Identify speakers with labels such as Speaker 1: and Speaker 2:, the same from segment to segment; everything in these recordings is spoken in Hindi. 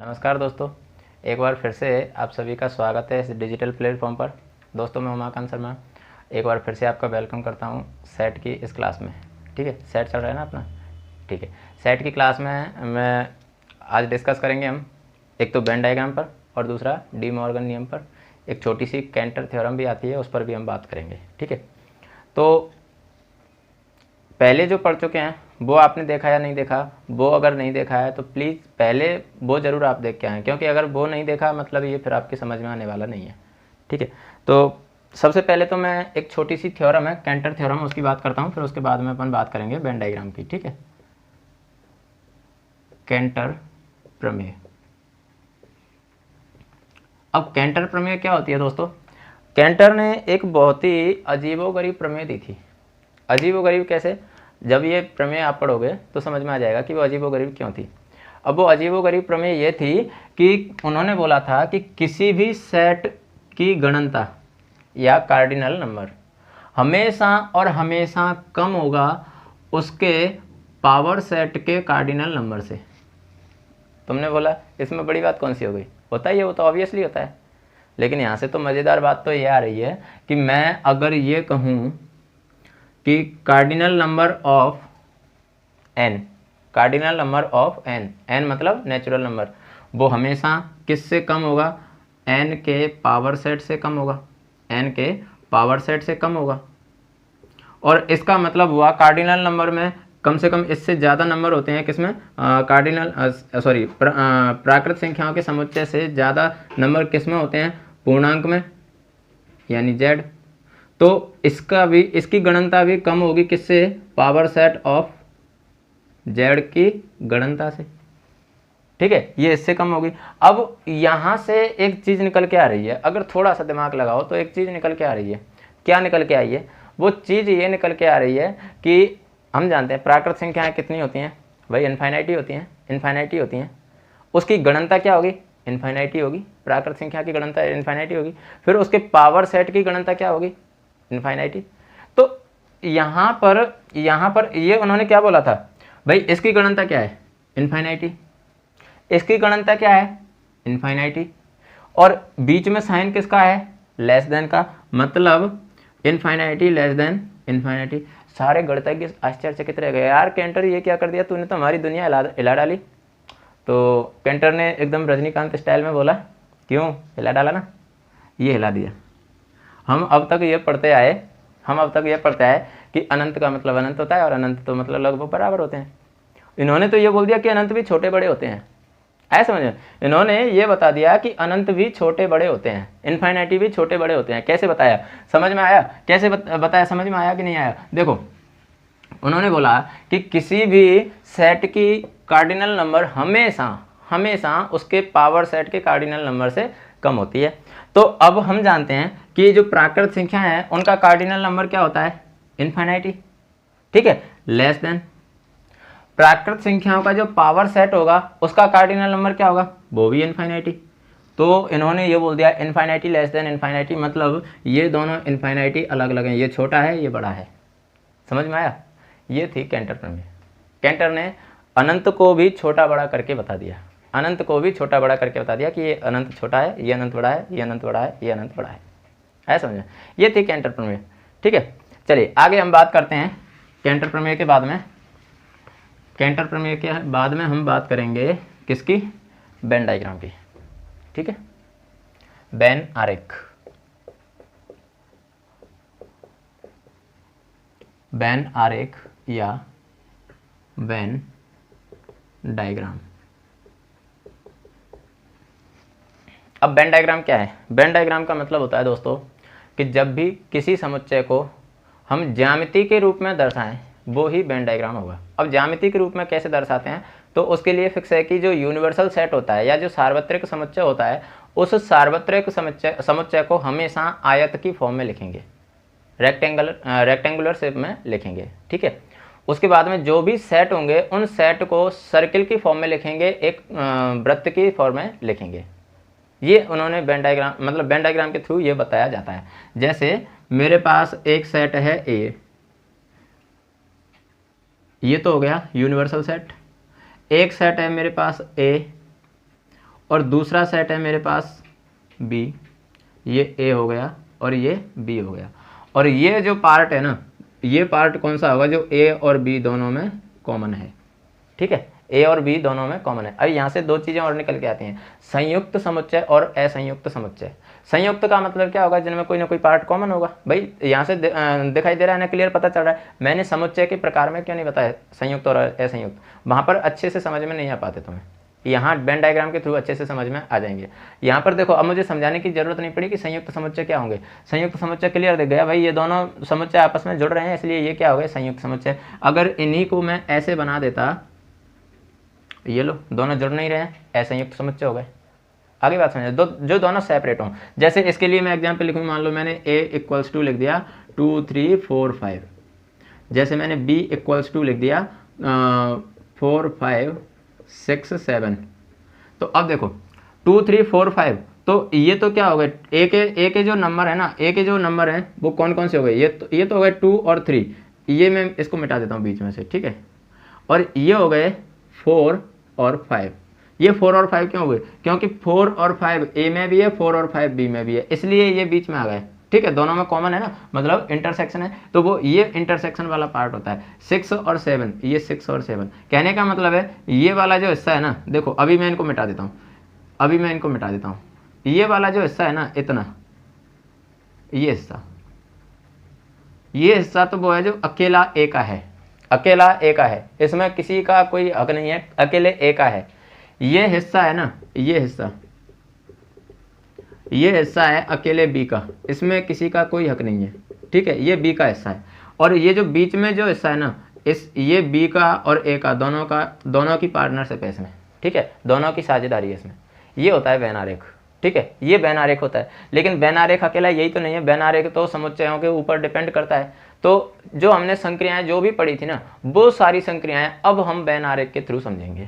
Speaker 1: नमस्कार दोस्तों, एक बार फिर से आप सभी का स्वागत है इस डिजिटल प्लेटफॉर्म पर। दोस्तों मैं उमाकांत शर्मा एक बार फिर से आपका वेलकम करता हूं सेट की इस क्लास में। ठीक है, सेट चल रहा है ना अपना। ठीक है, सेट की क्लास में मैं आज डिस्कस करेंगे हम एक तो वेन डायग्राम पर और दूसरा डी मॉर्गन नियम पर। एक छोटी सी कैंटर थ्योरम भी आती है, उस पर भी हम बात करेंगे। ठीक है, तो पहले जो पढ़ चुके हैं वो आपने देखा या नहीं देखा, वो अगर नहीं देखा है तो प्लीज़ पहले वो ज़रूर आप देख के आएँ, क्योंकि अगर वो नहीं देखा मतलब ये फिर आपकी समझ में आने वाला नहीं है। ठीक है, तो सबसे पहले तो मैं एक छोटी सी थ्योरम है कैंटर थ्योरम, उसकी बात करता हूँ, फिर उसके बाद में अपन बात करेंगे वेन डायग्राम की। ठीक है, कैंटर प्रमेय। अब कैंटर प्रमेय क्या होती है दोस्तों? कैंटर ने एक बहुत ही अजीबोगरीब प्रमेय दी थी। अजीबोगरीब कैसे? जब ये प्रमेय आप पढ़ोगे तो समझ में आ जाएगा कि वो अजीबोगरीब क्यों थी। अब वो अजीबोगरीब प्रमेय ये थी कि उन्होंने बोला था कि किसी भी सेट की गणनता या कार्डिनल नंबर हमेशा और हमेशा कम होगा उसके पावर सेट के कार्डिनल नंबर से। तुमने बोला इसमें बड़ी बात कौन सी हो गई? होता ही है, वो तो ऑब्वियसली होता है। लेकिन यहाँ से तो मज़ेदार बात तो ये आ रही है कि मैं अगर ये कहूँ कि cardinal number of N, cardinal number of N, N मतलब नेचुरल नंबर, वो हमेशा किससे कम होगा? एन के पावर सेट से कम होगा, एन के पावर सेट से कम होगा। और इसका मतलब हुआ कार्डिनल नंबर में कम से कम इससे ज़्यादा नंबर होते हैं किसमें? प्राकृत संख्याओं के समुच्चय से ज़्यादा नंबर किसमें होते हैं? पूर्णांक में, यानी जेड। तो इसकी गणनता भी कम होगी किससे? पावर सेट ऑफ जेड की गणनता से। ठीक है, ये इससे कम होगी। अब यहाँ से एक चीज़ निकल के आ रही है, अगर थोड़ा सा दिमाग लगाओ तो एक चीज़ निकल के आ रही है। क्या निकल के आई है? वो चीज़ ये निकल के आ रही है कि हम जानते हैं प्राकृत संख्याएं कितनी होती हैं भाई? इन्फाइनाइटी होती हैं, इन्फाइनाइटी होती हैं। उसकी गणनता क्या होगी? इन्फाइनाइटी होगी। प्राकृत संख्या की गणनता इन्फाइनाइटी होगी। फिर उसके पावर सेट की गणनता क्या होगी? इन्फाइनाइटी। तो यहाँ पर ये उन्होंने क्या बोला था भाई? इसकी गणनता क्या है? इन्फाइनाइटी। इसकी गणनता क्या है? इन्फाइनाइटी। और बीच में साइन किसका है? लेस देन का, मतलब इन्फाइनाइटी लेस देन इन्फाइनाइटी। सारे गणितज्ञ आश्चर्यचकित रह गए, यार कैंटर ये क्या कर दिया तूने, तो हमारी दुनिया हिला डाली। तो कैंटर ने एकदम रजनीकांत स्टाइल में बोला, क्यों हिला डाला ना? ये हिला दिया। हम अब तक ये पढ़ते आए कि अनंत का मतलब अनंत होता है और अनंत तो मतलब लगभग बराबर होते हैं। इन्होंने तो ये बोल दिया कि अनंत भी छोटे बड़े होते हैं। ऐसा समझ, इन्होंने ये बता दिया कि अनंत भी छोटे बड़े होते हैं, इन्फाइनाइटी भी छोटे बड़े होते हैं। कैसे बताया? समझ में आया? कैसे बताया? समझ में आया कि नहीं आया? देखो, उन्होंने बोला कि किसी भी सेट की कार्डिनल नंबर हमेशा उसके पावर सेट के कार्डिनल नंबर से कम होती है। तो अब हम जानते हैं कि जो प्राकृत संख्या है उनका कार्डिनल नंबर क्या होता है? इन्फाइनाइटी। ठीक है, लेस देन प्राकृत संख्याओं का जो पावर सेट होगा उसका कार्डिनल नंबर क्या होगा? वो भी इन्फाइनाइटी। तो इन्होंने ये बोल दिया इन्फाइनाइटी लेस देन इन्फाइनाइटी, मतलब ये दोनों इन्फाइनाइटी अलग अलग हैं, ये छोटा है ये बड़ा है। समझ में आया? ये थी कैंटर प्रमेय। कैंटर ने अनंत को भी छोटा बड़ा करके बता दिया, अनंत को भी छोटा बड़ा करके बता दिया कि ये अनंत छोटा है, ये अनंत बड़ा है, ये अनंत बड़ा है, ये अनंत बड़ा है। ऐसा समझे? ये थी कैंटर प्रमेय। ठीक है, चलिए आगे हम बात करते हैं कैंटर प्रमेय के बाद में। कैंटर प्रमेय के बाद में हम बात करेंगे किसकी? वेन डायग्राम की। ठीक है, वेन आरेख, वेन आरेख या वेन डायग्राम। अब वेन डायग्राम क्या है? वेन डायग्राम का मतलब होता है दोस्तों कि जब भी किसी समुच्चय को हम ज्यामिति के रूप में दर्शाएं वो ही वेन डायग्राम होगा। अब ज्यामिति के रूप में कैसे दर्शाते हैं? तो उसके लिए फिक्स है कि जो यूनिवर्सल सेट होता है या जो सार्वत्रिक समुच्चय होता है उस सार्वत्रिक समुच्चय को हमेशा आयत की फॉर्म में लिखेंगे, रेक्टेंगुलर शेप में लिखेंगे। ठीक है, उसके बाद में जो भी सेट होंगे उन सेट को सर्किल की फॉर्म में लिखेंगे, एक वृत्त की फॉर्म में लिखेंगे। ये उन्होंने वेन डायग्राम मतलब वेन डायग्राम के थ्रू ये बताया जाता है। जैसे मेरे पास एक सेट है ए, ये तो हो गया यूनिवर्सल सेट। एक सेट है मेरे पास ए और दूसरा सेट है मेरे पास B, ये A हो गया और ये B हो गया। और ये जो पार्ट है ना, ये पार्ट कौन सा होगा, जो A और B दोनों में कॉमन है। ठीक है, A और B दोनों में कॉमन है। अब यहाँ से दो चीज़ें और निकल के आती हैं, संयुक्त समुच्चय और असंयुक्त समुच्चय। संयुक्त का मतलब क्या होगा, जिनमें कोई ना कोई पार्ट कॉमन होगा। भाई यहाँ से दिखाई दे रहा है ना, क्लियर पता चल रहा है। मैंने समुच्चय के प्रकार में क्यों नहीं बताया संयुक्त और असंयुक्त, वहाँ पर अच्छे से समझ में नहीं आ पाते तुम्हें, यहाँ वेन डायग्राम के थ्रू अच्छे से समझ में आ जाएंगे। यहाँ पर देखो, अब मुझे समझाने की जरूरत नहीं पड़ी कि संयुक्त समुच्चय क्या होंगे। संयुक्त समुच्चय क्लियर दिख गया भाई, ये दोनों समुच्चय आपस में जुड़ रहे हैं, इसलिए ये क्या हो गए, संयुक्त समुच्चय। अगर इन्हीं को मैं ऐसे बना देता, ये लो दोनों जुड़ नहीं रहे हैं, असंयुक्त समुच्चय हो गए। आगे बात समझे, जो दोनों सेपरेट हों। जैसे इसके लिए मैं एग्जाम्पल लिखूँ, मान लो मैंने A = 2 लिख दिया 2 3 4 5, जैसे मैंने B = 2 लिख दिया 4 5 6 7। तो अब देखो 2 3 4 5, तो ये तो क्या हो गए, ए के जो नंबर है ना, ए के जो नंबर हैं वो कौन कौन से हो गए, ये तो हो गए 2 और 3, ये मैं इसको मिटा देता हूँ बीच में से, ठीक है। और ये हो गए 4 और 5। ये 4 और 5 क्यों हुए, क्योंकि 4 और 5 ए में भी है, 4 और 5 बी में भी है, इसलिए ये बीच में आ गए। ठीक है, दोनों में कॉमन है ना, मतलब इंटरसेक्शन है, तो वो ये इंटरसेक्शन वाला पार्ट होता है। 6 और 7, ये 6 और 7, कहने का मतलब है ये वाला जो हिस्सा है ना, देखो अभी मैं इनको मिटा देता हूँ, ये वाला जो हिस्सा है ना, इतना ये हिस्सा तो वो है जो अकेला ए का है, इसमें किसी का कोई हक नहीं है, अकेले ए का है। ये हिस्सा है ना, ये हिस्सा है अकेले बी का, इसमें किसी का कोई हक नहीं है। ठीक है, ये बी का हिस्सा है। और ये जो बीच में जो हिस्सा है ना, ये बी का और ए का दोनों की पार्टनरशिप है इसमें। ठीक है, दोनों की साझेदारी है इसमें, ये होता है वेन आरेख। ठीक है, ये वेन आरेख होता है। लेकिन वेन आरेख अकेला यही तो नहीं है, वेन आरेख तो समुच्चयों के ऊपर डिपेंड करता है। तो जो हमने संक्रियाएं जो भी पढ़ी थी ना, वो सारी संक्रियाएं अब हम वेन आरेख के थ्रू समझेंगे।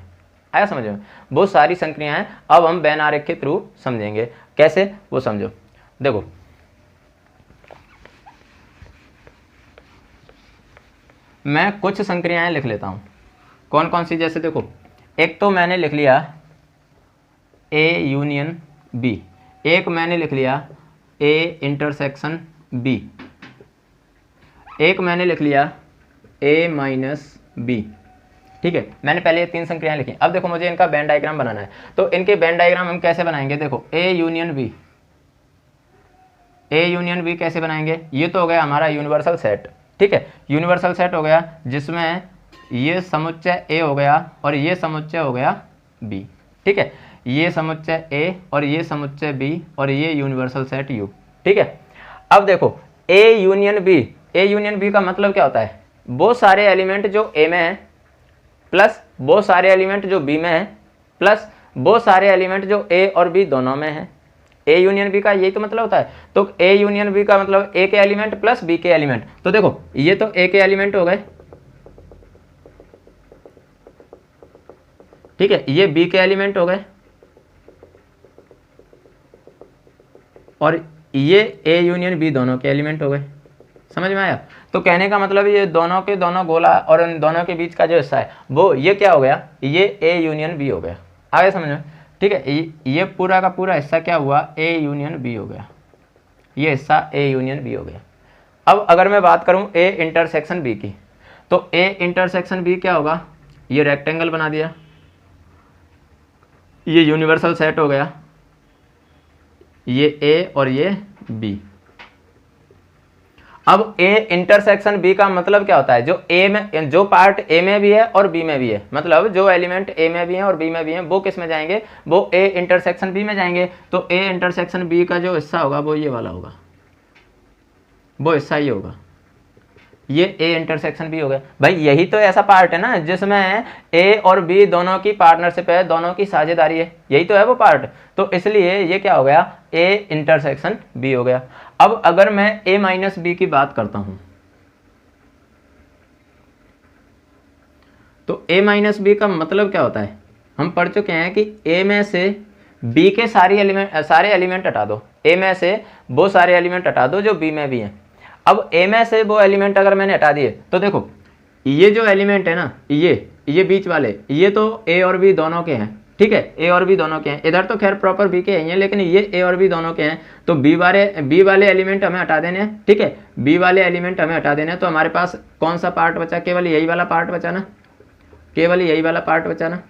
Speaker 1: आया समझ में, वो सारी संक्रियाएं अब हम वेन आरेख के थ्रू समझेंगे। कैसे, वो समझो। देखो मैं कुछ संक्रियाएं लिख लेता हूं, कौन कौन सी, जैसे देखो एक तो मैंने लिख लिया A यूनियन B, एक मैंने लिख लिया A इंटरसेक्शन B, एक मैंने लिख लिया A - B। ठीक है, मैंने पहले ये 3 संक्रियाएं लिखी। अब देखो मुझे इनका वेन डायग्राम बनाना है, तो इनके वेन डायग्राम हम कैसे बनाएंगे, देखो A यूनियन B कैसे बनाएंगे, ये तो हो गया हमारा यूनिवर्सल सेट। ठीक है, यूनिवर्सल सेट हो गया जिसमें ये समुच्चय A हो गया और ये समुच्चय हो गया B। ठीक है, ये समुच्चय A और ये समुच्चय B और ये यूनिवर्सल सेट U। ठीक है, अब देखो A यूनियन B का मतलब क्या होता है, वो सारे एलिमेंट जो A में है प्लस वो सारे एलिमेंट जो B में है प्लस वो सारे एलिमेंट जो A और B दोनों में है। A यूनियन B का यही तो मतलब होता है। तो A यूनियन B का मतलब A के एलिमेंट प्लस B के एलिमेंट। तो देखो ये तो A के एलिमेंट हो गए, ठीक है, ये B के एलिमेंट हो गए और ये A यूनियन B दोनों के एलिमेंट हो गए। समझ में आया? तो कहने का मतलब ये दोनों के दोनों गोला और इन दोनों के बीच का जो हिस्सा है वो ये क्या हो गया, ये A यूनियन B हो गया। आ गया समझ में? ठीक है, ये पूरा का पूरा हिस्सा क्या हुआ, A यूनियन B हो गया, ये हिस्सा A यूनियन B हो गया। अब अगर मैं बात करूं A इंटरसेक्शन B की, तो A इंटरसेक्शन B क्या होगा, ये रेक्टेंगल बना दिया, ये यूनिवर्सल सेट हो गया, ये A और ये B। अब A इंटरसेक्शन B का मतलब क्या होता है, जो पार्ट A में भी है और B में भी है, मतलब जो एलिमेंट A में भी है और B में भी है वो किस में जाएंगे, वो A इंटरसेक्शन B में जाएंगे। तो A इंटरसेक्शन B का जो हिस्सा होगा वो ये वाला होगा, वो हिस्सा ये होगा, ये A इंटरसेक्शन B हो गया। भाई यही तो ऐसा पार्ट है ना जिसमें A और B दोनों की पार्टनरशिप है, दोनों की साझेदारी है, यही तो है वो पार्ट। तो इसलिए ये क्या हो गया, A इंटरसेक्शन B हो गया। अब अगर मैं A - B की बात करता हूं, तो A - B का मतलब क्या होता है, हम पढ़ चुके हैं कि A में से B के सारे एलिमेंट हटा दो, A में से वो सारे एलिमेंट हटा दो जो B में भी हैं। अब A में से वो एलिमेंट अगर मैंने हटा दिए तो देखो ये जो एलिमेंट है ना, ये बीच वाले, ये तो A और B दोनों के हैं, ठीक है, ए और बी दोनों के हैं। इधर तो खैर प्रॉपर बी के ही हैं, लेकिन ये ए और बी दोनों के हैं, तो बी वाले एलिमेंट हमें हटा देने हैं। ठीक है, बी वाले एलिमेंट हमें हटा देने हैं, तो हमारे पास कौन सा पार्ट बचा? केवल यही वाला पार्ट बचा ना, केवल यही वाला पार्ट बचा ना,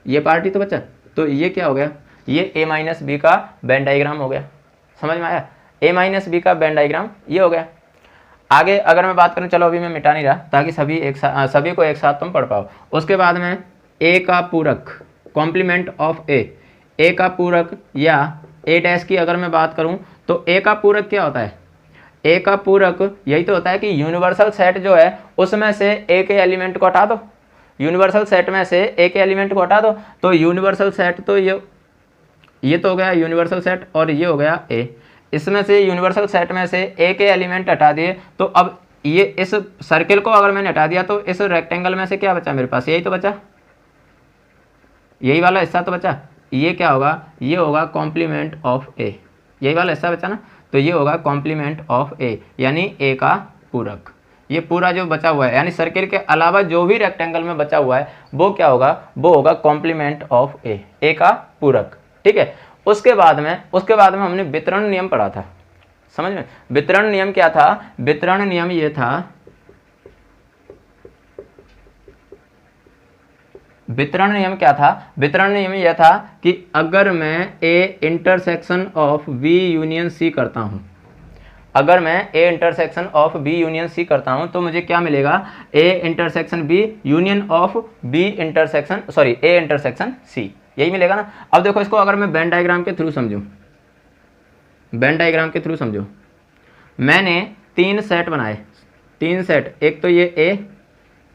Speaker 1: ये पार्ट ही तो बचा। तो ये क्या हो गया? ये ए माइनस बी का वेन डायग्राम हो गया। समझ में आया? ए माइनस बी का वेन डायग्राम ये हो गया। आगे अगर मैं बात करूं, चलो अभी मैं मिटा नहीं रहा ताकि सभी को एक साथ तुम पढ़ पाओ। उसके बाद में ए का पूरक, कॉम्प्लीमेंट ऑफ ए का पूरक या ए डैश की अगर मैं बात करूं तो ए का पूरक क्या होता है? ए का पूरक यही तो होता है कि यूनिवर्सल सेट जो है उसमें से ए के एलिमेंट को हटा दो, यूनिवर्सल सेट में से ए के एलिमेंट को हटा दो। तो यूनिवर्सल सेट तो ये तो हो गया यूनिवर्सल सेट, और ये हो गया ए। इसमें से यूनिवर्सल सेट में से ए के एलिमेंट हटा दिए, तो अब ये इस सर्किल को अगर मैंने हटा दिया तो इस रेक्टेंगल में से क्या बचा मेरे पास? यही तो बचा, यही वाला हिस्सा तो बचा। ये क्या होगा? ये होगा कॉम्प्लीमेंट ऑफ ए, यही वाला हिस्सा बचा ना, तो ये होगा कॉम्प्लीमेंट ऑफ ए, यानी ए का पूरक। ये पूरा जो बचा हुआ है, यानी सर्किल के अलावा जो भी रेक्टेंगल में बचा हुआ है वो क्या होगा? वो होगा कॉम्प्लीमेंट ऑफ ए का पूरक। ठीक है, उसके बाद में हमने वितरण नियम पढ़ा था। समझ में? वितरण नियम क्या था? वितरण नियम ये था, वितरण नियम क्या था? वितरण नियम यह था कि अगर मैं A intersection of B union C करता हूं, अगर मैं A intersection of B union C करता हूं तो मुझे क्या मिलेगा? A intersection B union of B intersection A intersection C, यही मिलेगा ना। अब देखो इसको अगर मैं वेन डायग्राम के थ्रू समझूं, वेन डायग्राम के थ्रू समझो, मैंने 3 सेट बनाए, 3 सेट, एक तो ये ए,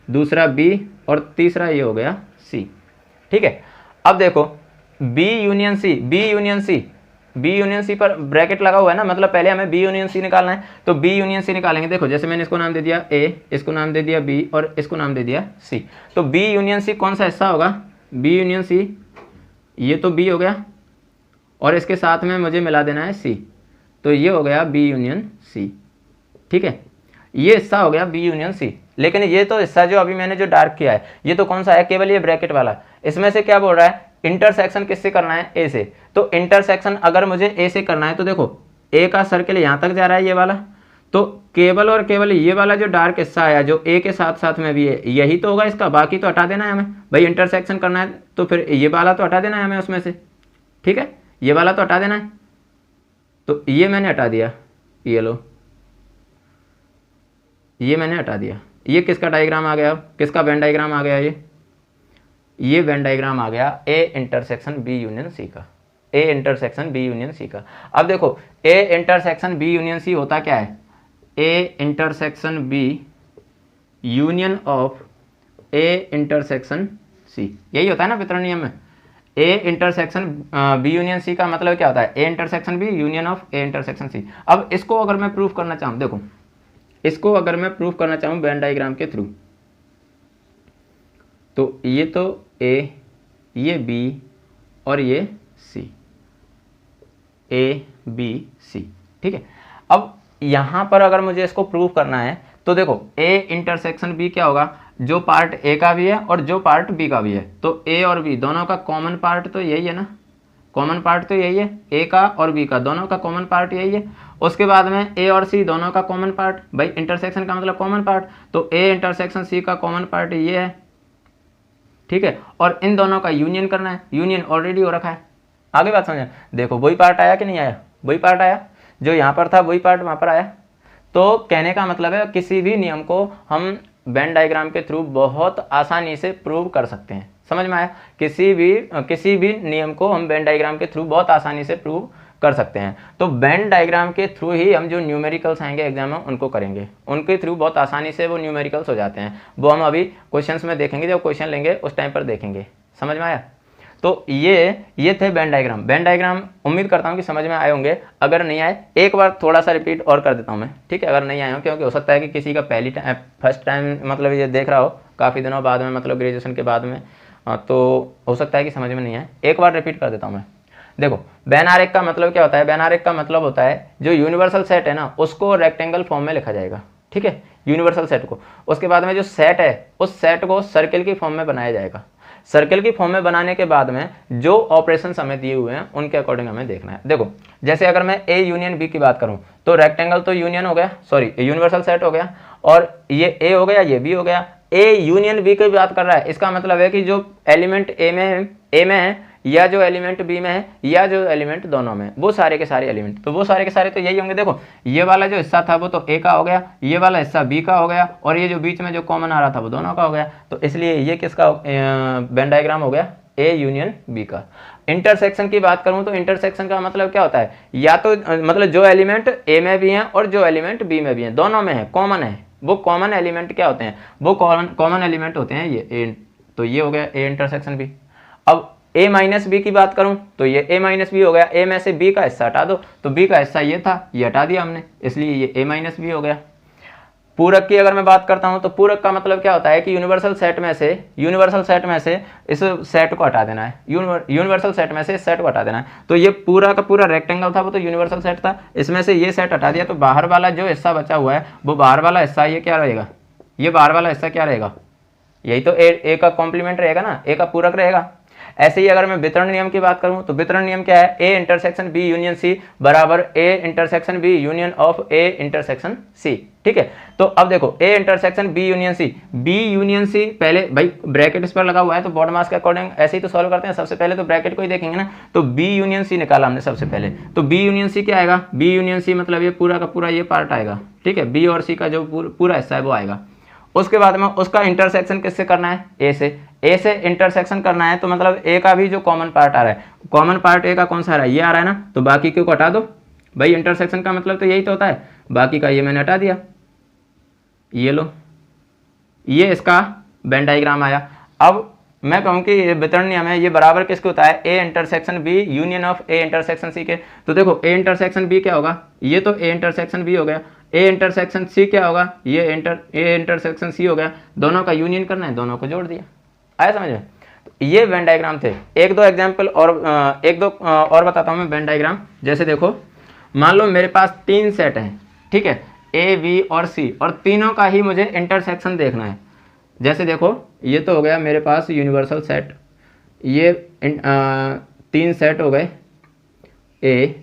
Speaker 1: दूसरा बी और तीसरा ये हो गया सी। ठीक है, अब देखो B union C, B union C पर ब्रैकेट लगा हुआ है ना, मतलब पहले हमें बी यूनियन सी निकालना है, तो बी यूनियन सी निकालेंगे। देखो जैसे मैंने इसको नाम दे दिया ए, इसको नाम दे दिया बी और इसको नाम दे दिया सी, तो बी यूनियन सी कौन सा हिस्सा होगा? बी यूनियन सी, ये तो बी हो गया और इसके साथ में मुझे मिला देना है सी, तो ये हो गया बी यूनियन सी। ठीक है, ये हिस्सा हो गया बी यूनियन सी। लेकिन ये तो हिस्सा जो अभी मैंने जो डार्क किया है ये तो कौन सा है? केवल ये ब्रैकेट वाला। इसमें से क्या बोल रहा है? इंटरसेक्शन किससे करना है? ए से। तो इंटरसेक्शन अगर मुझे ए से करना है तो देखो ए का सर्किल यहाँ तक जा रहा है ये वाला, तो केवल और केवल ये वाला जो डार्क हिस्सा आया जो ए के साथ साथ में भी है यही तो होगा इसका, बाकी तो हटा देना है हमें। भाई इंटरसेक्शन करना है तो फिर ये वाला तो हटा देना है हमें उसमें से। ठीक है, ये वाला तो हटा देना है, तो ये मैंने हटा दिया, ये लो, ये मैंने हटा दिया। ये किसका डायग्राम आ गया? किसका वेन डायग्राम आ गया? ये वेन डायग्राम आ गया A intersection B union C का, A intersection B union C का। अब देखो A intersection B union C होता क्या है? A intersection B union of A intersection C, यही होता है ना वितरण नियम में। A intersection B union C का मतलब क्या होता है? A intersection B union of A intersection C. अब इसको अगर मैं प्रूफ करना चाहूँ, देखो इसको अगर मैं प्रूफ करना चाहूँ वेन डायग्राम के थ्रू, तो ये तो ए, ये बी और ये सी, ए बी सी। ठीक है, अब यहाँ पर अगर मुझे इसको प्रूफ करना है तो देखो ए इंटरसेक्शन बी क्या होगा? जो पार्ट ए का भी है और जो पार्ट बी का भी है, तो ए और बी दोनों का कॉमन पार्ट तो यही है ना, कॉमन पार्ट तो यही है, ए का और बी का दोनों का कॉमन पार्ट यही है। उसके बाद में ए और सी दोनों का कॉमन पार्ट, भाई इंटरसेक्शन का मतलब कॉमन पार्ट, तो ए इंटरसेक्शन सी का कॉमन पार्ट ये है। ठीक है, और इन दोनों का यूनियन करना है, यूनियन ऑलरेडी हो रखा है। आगे बात समझे? देखो वही पार्ट आया कि नहीं आया? वही पार्ट आया, जो यहाँ पर था वही पार्ट वहाँ पर आया। तो कहने का मतलब है किसी भी नियम को हम वेन डायग्राम के थ्रू बहुत आसानी से प्रूव कर सकते हैं। समझ में आया? किसी भी नियम को हम वेन डायग्राम के थ्रू बहुत आसानी से प्रूव कर सकते हैं। तो वेन डायग्राम के थ्रू ही हम जो न्यूमेरिकल्स आएंगे एग्जाम में उनको करेंगे, उनके थ्रू बहुत आसानी से वो न्यूमेरिकल्स हो जाते हैं। वो हम अभी क्वेश्चंस में देखेंगे, जब क्वेश्चन लेंगे उस टाइम पर देखेंगे। समझ में आया? तो ये थे वेन डायग्राम। वेन डायग्राम उम्मीद करता हूँ कि समझ में आए होंगे। अगर नहीं आए एक बार थोड़ा सा रिपीट और कर देता हूँ मैं, ठीक है? अगर नहीं आए हो, क्योंकि हो सकता है कि किसी का फर्स्ट टाइम मतलब ये देख रहा हो काफ़ी दिनों बाद में, मतलब ग्रेजुएशन के बाद में, तो हो सकता है कि समझ में नहीं आए। एक बार रिपीट कर देता हूँ मैं। देखो वेन आरेख का मतलब क्या होता है? वेन आरेख का मतलब होता है जो यूनिवर्सल सेट है ना उसको रेक्टेंगल फॉर्म में लिखा जाएगा। ठीक है, यूनिवर्सल सेट को। उसके बाद में जो सेट है उस सेट को सर्किल की फॉर्म में बनाया जाएगा। सर्कल की फॉर्म में बनाने के बाद में जो ऑपरेशन हमें दिए हुए हैं उनके अकॉर्डिंग हमें देखना है। देखो जैसे अगर मैं ए यूनियन बी की बात करूं तो रेक्टेंगल तो यूनियन हो गया, सॉरी यूनिवर्सल सेट हो गया, और ये ए हो गया, ये बी हो गया। ए यूनियन बी की बात कर रहा है, इसका मतलब है कि जो एलिमेंट ए में है या जो एलिमेंट बी में है या जो एलिमेंट दोनों में, वो सारे के सारे एलिमेंट, तो वो सारे के सारे तो यही होंगे। देखो ये वाला जो हिस्सा था वो तो ए का हो गया, ये वाला हिस्सा बी का हो गया, और ये जो बीच में जो कॉमन आ रहा था वो दोनों का हो गया। तो इसलिए ये किसका वेन डायग्राम हो गया, ए यूनियन बी का। इंटरसेक्शन की बात करूं तो इंटरसेक्शन का मतलब क्या होता है, या तो मतलब जो एलिमेंट ए में भी हैं और जो एलिमेंट बी में भी हैं, दोनों में है, कॉमन है, वो कॉमन एलिमेंट क्या होते हैं, वो कॉमन एलिमेंट होते हैं ये ए। तो ये हो गया ए इंटरसेक्शन बी। अब a माइनस बी की बात करूं तो ये a माइनस बी हो गया, a में से b का हिस्सा हटा दो, तो b का हिस्सा ये था, ये हटा दिया हमने, इसलिए ये a माइनस बी हो गया। पूरक की अगर मैं बात करता हूं तो पूरक का मतलब क्या होता है कि यूनिवर्सल सेट में से इस सेट को हटा देना है, यूनिवर्सल सेट में से इस सेट को हटा देना है। तो ये पूरा का पूरा रेक्टेंगल था, वो तो यूनिवर्सल सेट था, इसमें से ये सेट हटा दिया, तो बाहर वाला जो हिस्सा बचा हुआ है वो बाहर वाला हिस्सा ये क्या रहेगा, ये बाहर वाला हिस्सा क्या रहेगा, यही तो ए का कॉम्प्लीमेंट रहेगा ना, ए का पूरक रहेगा। ऐसे ही अगर मैं वितरण नियम की बात करूं तो वितरण नियम क्या है, A intersection B union C बराबर A intersection B union of A intersection C. ठीक है, तो अब देखो A intersection B union C, पहले भाई ब्रैकेट इस पर लगा हुआ है तो बॉड मास के अकॉर्डिंग ऐसे ही तो सॉल्व करते हैं। सबसे पहले तो ब्रैकेट को ही देखेंगे ना, तो बी यूनियन सी निकाला हमने सबसे पहले, तो बी यूनियन सी क्या आएगा, बी यूनियन सी मतलब ये पूरा का पूरा ये पार्ट आएगा। ठीक है, बी और सी का जो पूरा हिस्सा है वो आएगा। उसके बाद में उसका इंटरसेक्शन किससे करना है, ए से इंटरसेक्शन करना है, तो मतलब ए का भी जो कॉमन पार्ट आ रहा है, कॉमन पार्ट ए का कौन सा आ रहा है, ये आ रहा है ना, तो बाकी को हटा दो। भाई इंटरसेक्शन का मतलब तो यही तो होता है, बाकी का ये मैंने हटा दिया, ये लो, ये इसका वेन डायग्राम आया। अब मैं कहूँ कि ये वितरण नियम है, ये बराबर किसके होता है, A intersection B union of A intersection C के। तो देखो ए इंटरसेक्शन बी क्या होगा, ये तो ए इंटरसेक्शन बी हो गया, ए इंटरसेक्शन सी क्या होगा, ये ए इंटरसेक्शन सी हो गया, दोनों का यूनियन करना है, दोनों को जोड़ दिया। आया समझ में, तो ये वेन डायग्राम थे। एक दो एग्जाम्पल और बताता हूँ मैं वेन डायग्राम। जैसे देखो मान लो मेरे पास 3 सेट हैं, ठीक है, ए बी और सी, और तीनों का ही मुझे इंटरसेक्शन देखना है। जैसे देखो ये तो हो गया मेरे पास यूनिवर्सल सेट, ये 3 सेट हो गए ए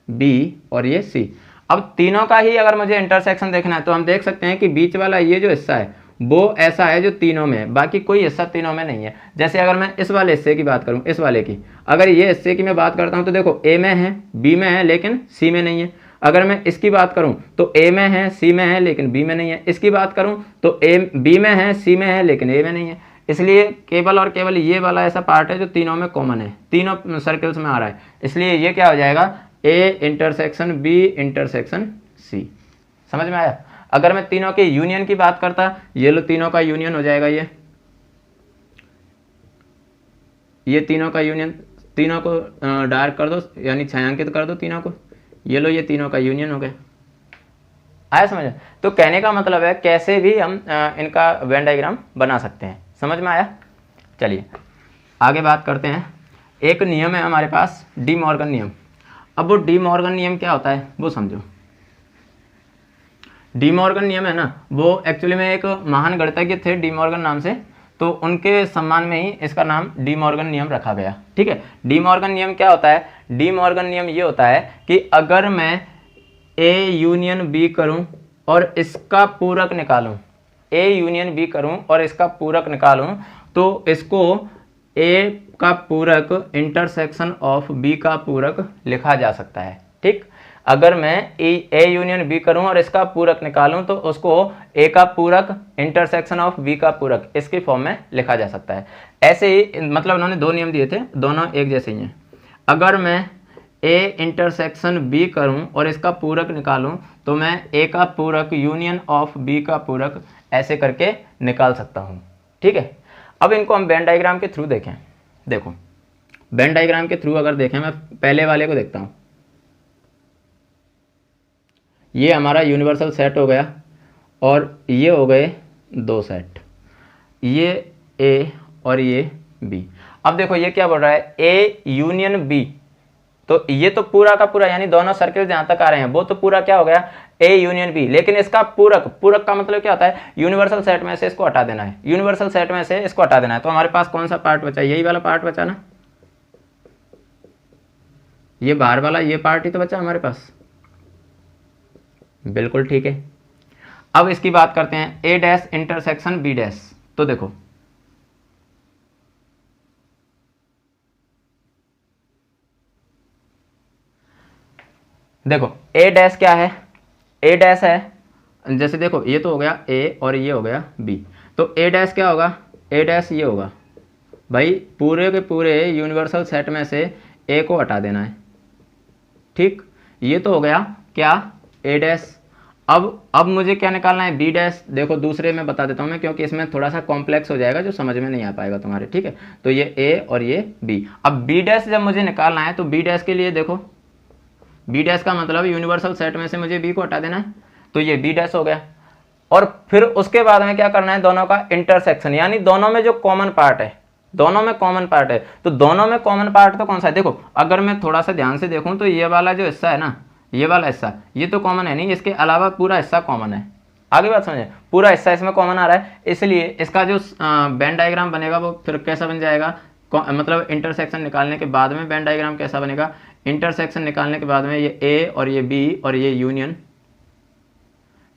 Speaker 1: बी और ये सी। अब तीनों का ही अगर मुझे इंटरसेक्शन देखना है तो हम देख सकते हैं कि बीच वाला ये जो हिस्सा है वो ऐसा है जो तीनों में है, बाकी कोई हिस्सा तीनों में नहीं है। जैसे अगर मैं इस वाले हिस्से की बात करूं, इस वाले की, अगर ये हिस्से की मैं बात करता हूं तो देखो ए में है, बी में है, लेकिन सी में नहीं है। अगर मैं इसकी बात करूं तो ए में है, सी में है, लेकिन बी में नहीं है। इसकी बात करूं तो ए बी में है, सी में है, लेकिन ए में नहीं है। इसलिए केवल और केवल ये वाला ऐसा पार्ट है जो तीनों में कॉमन है, तीनों सर्कल्स में आ रहा है। इसलिए ये क्या हो जाएगा, A intersection B intersection C. समझ में आया। अगर मैं तीनों के यूनियन की बात करता, ये लो तीनों का यूनियन हो जाएगा, ये तीनों का यूनियन, तीनों को डार्क कर दो यानी छायांकित कर दो तीनों को, ये लो ये तीनों का यूनियन हो गया। आया समझ में। तो कहने का मतलब है कैसे भी हम इनका वेन डायग्राम बना सकते हैं। समझ में आया। चलिए आगे बात करते हैं। एक नियम है हमारे पास डी मॉर्गन नियम। अब वो डी मॉर्गन नियम क्या होता है वो समझो। डी मॉर्गन नियम है ना, वो एक्चुअली में एक महान गणितज्ञ थे डी मॉर्गन नाम से, तो उनके सम्मान में ही इसका नाम डी मॉर्गन नियम रखा गया। ठीक है, डी मॉर्गन नियम क्या होता है, डी मॉर्गन नियम ये होता है कि अगर मैं ए यूनियन बी करूं और इसका पूरक निकालूं, ए यूनियन बी करूं और इसका पूरक निकालूं, तो इसको ए का पूरक इंटरसेक्शन ऑफ बी का पूरक लिखा जा सकता है। ठीक, अगर मैं ए यूनियन बी करूं और इसका पूरक निकालूं तो उसको ए का पूरक इंटरसेक्शन ऑफ बी का पूरक इसकी फॉर्म में लिखा जा सकता है। ऐसे ही मतलब उन्होंने 2 नियम दिए थे, दोनों एक जैसे ही हैं। अगर मैं ए इंटरसेक्शन बी करूं और इसका पूरक निकालूं तो मैं ए का पूरक यूनियन ऑफ बी का पूरक ऐसे करके निकाल सकता हूं। ठीक है, अब इनको हम वेन डायग्राम के थ्रू देखें। देखो वेन डायग्राम के थ्रू अगर देखें, मैं पहले वाले को देखता हूँ। ये हमारा यूनिवर्सल सेट हो गया और ये हो गए 2 सेट, ये ए और ये बी। अब देखो ये क्या बोल रहा है, ए यूनियन बी, तो ये तो पूरा का पूरा यानी दोनों सर्कल जहां तक आ रहे हैं वो तो पूरा क्या हो गया, ए यूनियन बी, लेकिन इसका पूरक, पूरक का मतलब क्या होता है, यूनिवर्सल सेट में से इसको हटा देना है, यूनिवर्सल सेट में से इसको हटा देना है। तो हमारे पास कौन सा पार्ट बचा, यही वाला पार्ट बचा ना, ये बाहर वाला ये पार्ट ही तो बचा हमारे पास। बिल्कुल ठीक है। अब इसकी बात करते हैं ए डैश इंटरसेक्शन बी डैश। तो देखो देखो ए डैश क्या है, ए डैश है, जैसे देखो ये तो हो गया ए और ये हो गया बी, तो ए डैश क्या होगा, ए डैश ये होगा भाई, पूरे के पूरे यूनिवर्सल सेट में से ए को हटा देना है, ठीक। ये तो हो गया क्या, ए डैश। अब मुझे क्या निकालना है, बी डैश। देखो दूसरे में बता देता हूँ मैं, क्योंकि इसमें थोड़ा सा कॉम्प्लेक्स हो जाएगा जो समझ में नहीं आ पाएगा तुम्हारे, ठीक है। तो ये ए और ये बी। अब बी डैश जब मुझे निकालना है तो बी डैश के लिए देखो, बी डैश का मतलब यूनिवर्सल सेट में से मुझे बी को हटा देना है, तो ये बी डैश हो गया। और फिर उसके बाद में क्या करना है, दोनों का इंटरसेक्शन, यानी दोनों में जो कॉमन पार्ट है, दोनों में कॉमन पार्ट है। तो दोनों में कॉमन पार्ट तो कौन सा है, देखो अगर मैं थोड़ा सा ध्यान से देखूं तो ये वाला जो हिस्सा है ना, ये वाला हिस्सा, ये तो कॉमन है नहीं, इसके अलावा पूरा हिस्सा कॉमन है। आगे बात समझे, पूरा हिस्सा इसमें कॉमन आ रहा है, इसलिए इसका जो बेन डायग्राम बनेगा वो फिर कैसा बन जाएगा, मतलब इंटरसेक्शन निकालने के बाद में बेन डायग्राम कैसा बनेगा, इंटरसेक्शन निकालने के बाद में ये ए और ये बी और ये यूनियन,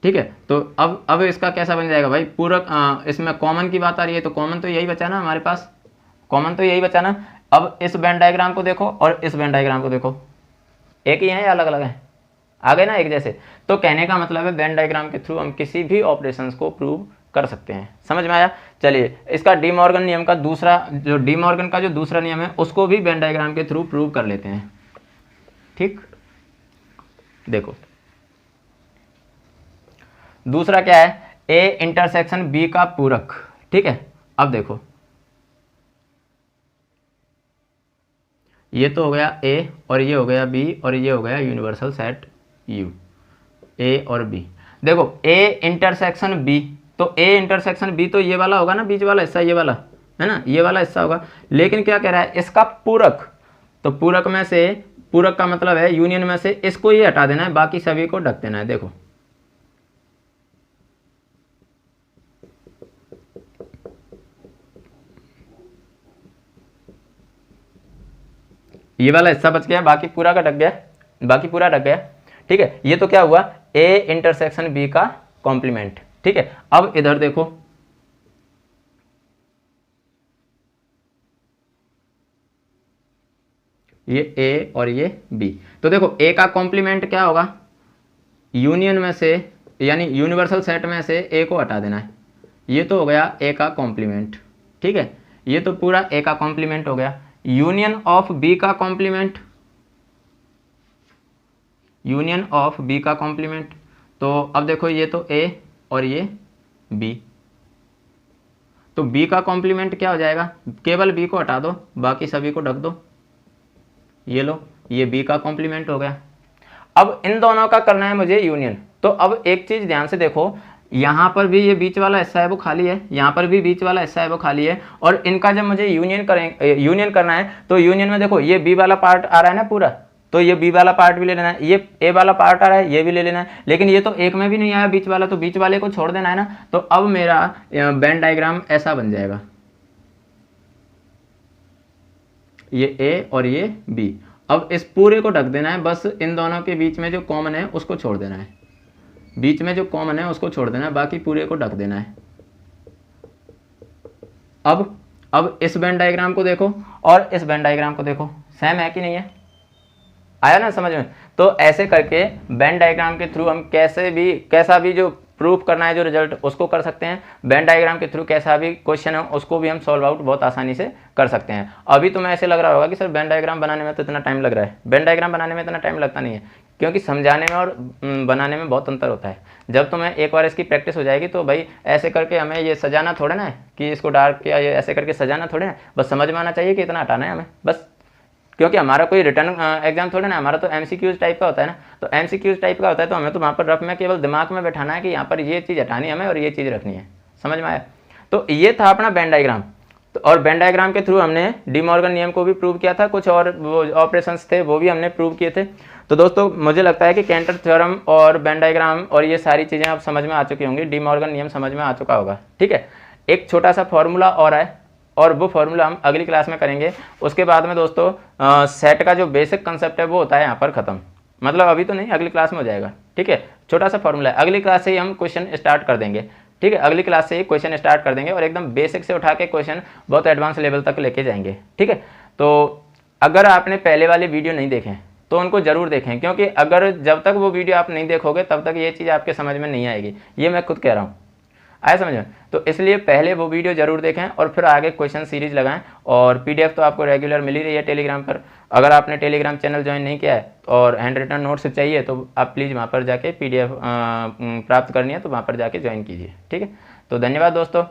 Speaker 1: ठीक है। तो अब इसका कैसा बन जाएगा भाई, पूरा इसमें कॉमन की बात आ रही है, तो कॉमन तो यही बचा ना हमारे पास, कॉमन तो यही बचा ना। अब इस बेन डायग्राम को देखो और इस बेन डायग्राम को देखो, एक ही है या अलग अलग है, आ गए ना एक जैसे। तो कहने का मतलब है बेन डायग्राम के थ्रू हम किसी भी ऑपरेशंस को प्रूव कर सकते हैं। समझ में आया। चलिए इसका डी मॉर्गन नियम का दूसरा, जो डी मॉर्गन का जो दूसरा नियम है उसको भी बेन डायग्राम के थ्रू प्रूव कर लेते हैं, ठीक। देखो दूसरा क्या है, ए इंटरसेक्शन बी का पूरक, ठीक है। अब देखो ये तो हो गया ए और ये हो गया बी और ये हो गया यूनिवर्सल सेट यू, ए और बी। देखो ए इंटरसेक्शन बी, तो ए इंटरसेक्शन बी तो ये वाला होगा ना, बीच वाला हिस्सा ये वाला है ना, ये वाला हिस्सा होगा। लेकिन क्या कह रहा है, इसका पूरक, तो पूरक में से, पूरक का मतलब है यूनियन में से इसको ये हटा देना है, बाकी सभी को ढक देना है। देखो ये वाला हिस्सा बच गया, बाकी पूरा का ढक गया, बाकी पूरा ढक गया, ठीक है। ये तो क्या हुआ, ए इंटरसेक्शन बी का कॉम्प्लीमेंट, ठीक है। अब इधर देखो, ये ए और ये बी, तो देखो ए का कॉम्प्लीमेंट क्या होगा, यूनियन में से, यानी यूनिवर्सल सेट में से ए को हटा देना है। ये तो हो गया ए का कॉम्प्लीमेंट, ठीक है। ये तो पूरा ए का कॉम्प्लीमेंट हो गया। यूनियन ऑफ बी का कॉम्प्लीमेंट, यूनियन ऑफ बी का कॉम्प्लीमेंट, तो अब देखो ये तो ए और ये बी, तो बी का कॉम्प्लीमेंट क्या हो जाएगा, केवल बी को हटा दो, बाकी सभी को ढक दो। ये लो, ये बी का कॉम्प्लीमेंट हो गया। अब इन दोनों का करना है मुझे यूनियन। तो अब एक चीज ध्यान से देखो, यहाँ पर भी ये बीच वाला हिस्सा है वो खाली है, यहाँ पर भी बीच वाला हिस्सा है वो खाली है, और इनका जब मुझे यूनियन करना है तो यूनियन में देखो ये बी वाला पार्ट आ रहा है ना पूरा, तो ये बी वाला पार्ट भी ले लेना है, ये ए वाला पार्ट आ रहा है ये भी ले लेना है, लेकिन ये तो एक में भी नहीं आया बीच वाला, तो बीच वाले को छोड़ देना है ना। तो अब मेरा बेन डायग्राम ऐसा बन जाएगा, ये ए और ये बी। अब इस पूरे को ढक देना है, बस इन दोनों के बीच में जो कॉमन है उसको छोड़ देना है, बीच में जो कॉमन है उसको छोड़ देना है, बाकी पूरे को ढक देना है। अब इस बेन डायग्राम को देखो और इस बेन डायग्राम को देखो, सेम है कि नहीं है, आया ना समझ में। तो ऐसे करके बेन डायग्राम के थ्रू हम कैसा भी जो प्रूफ करना है जो रिजल्ट उसको कर सकते हैं। बेन डायग्राम के थ्रू कैसा भी क्वेश्चन है उसको भी हम सॉल्व आउट बहुत आसानी से कर सकते हैं। अभी तुम्हें ऐसे लग रहा होगा कि सर बेन डायग्राम बनाने में तो इतना टाइम लग रहा है, बेन डायग्राम बनाने में इतना टाइम लगता नहीं है, क्योंकि समझाने में और बनाने में बहुत अंतर होता है। जब तुम्हें एक बार इसकी प्रैक्टिस हो जाएगी तो भाई ऐसे करके हमें ये सजाना थोड़े ना है कि इसको डार्क किया, ये ऐसे करके सजाना थोड़े ना, बस समझ में आना चाहिए कि इतना हटाना है हमें बस। क्योंकि हमारा कोई रिटर्न एग्जाम थोड़े ना, हमारा तो एमसीक्यूज टाइप का होता है ना, तो एमसीक्यूज टाइप का होता है तो हमें तो वहाँ पर रफ में केवल दिमाग में बैठाना है कि यहाँ पर ये चीज़ हटानी है हमें और ये चीज़ रखनी है। समझ में आया। तो ये था अपना बेन डायग्राम। तो और वेन डायग्राम के थ्रू हमने डी मॉर्गन नियम को भी प्रूव किया था, कुछ और वो ऑपरेशंस थे वो भी हमने प्रूव किए थे। तो दोस्तों मुझे लगता है कि कैंटर थ्योरम और वेन डायग्राम और ये सारी चीज़ें आप समझ में आ चुकी होंगी, डी मॉर्गन नियम समझ में आ चुका होगा। ठीक है, एक छोटा सा फॉर्मूला और है और वो फॉर्मूला हम अगली क्लास में करेंगे। उसके बाद में दोस्तों सेट का जो बेसिक कंसेप्ट है वो होता है यहाँ पर ख़त्म, मतलब अभी तो नहीं, अगली क्लास में हो जाएगा। ठीक है, छोटा सा फॉर्मूला है, अगली क्लास से ही हम क्वेश्चन स्टार्ट कर देंगे। ठीक है, अगली क्लास से ही क्वेश्चन स्टार्ट कर देंगे और एकदम बेसिक से उठा के क्वेश्चन बहुत एडवांस लेवल तक लेके जाएंगे। ठीक है, तो अगर आपने पहले वाले वीडियो नहीं देखे तो उनको जरूर देखें, क्योंकि अगर जब तक वो वीडियो आप नहीं देखोगे तब तक ये चीज़ आपके समझ में नहीं आएगी, ये मैं खुद कह रहा हूँ। आया समझ में? तो इसलिए पहले वो वीडियो जरूर देखें और फिर आगे क्वेश्चन सीरीज लगाएं। और पीडीएफ तो आपको रेगुलर मिल ही रही है टेलीग्राम पर। अगर आपने टेलीग्राम चैनल ज्वाइन नहीं किया है और हैंड रिटन नोट्स चाहिए तो आप प्लीज़ वहाँ पर जाके पीडीएफ प्राप्त करनी है तो वहाँ पर जाके ज्वाइन कीजिए। ठीक है, तो धन्यवाद दोस्तों,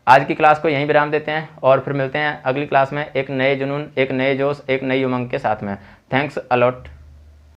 Speaker 1: आज की क्लास को यहीं विराम देते हैं और फिर मिलते हैं अगली क्लास में एक नए जुनून, एक नए जोश, एक नई उमंग के साथ में। Thanks a lot.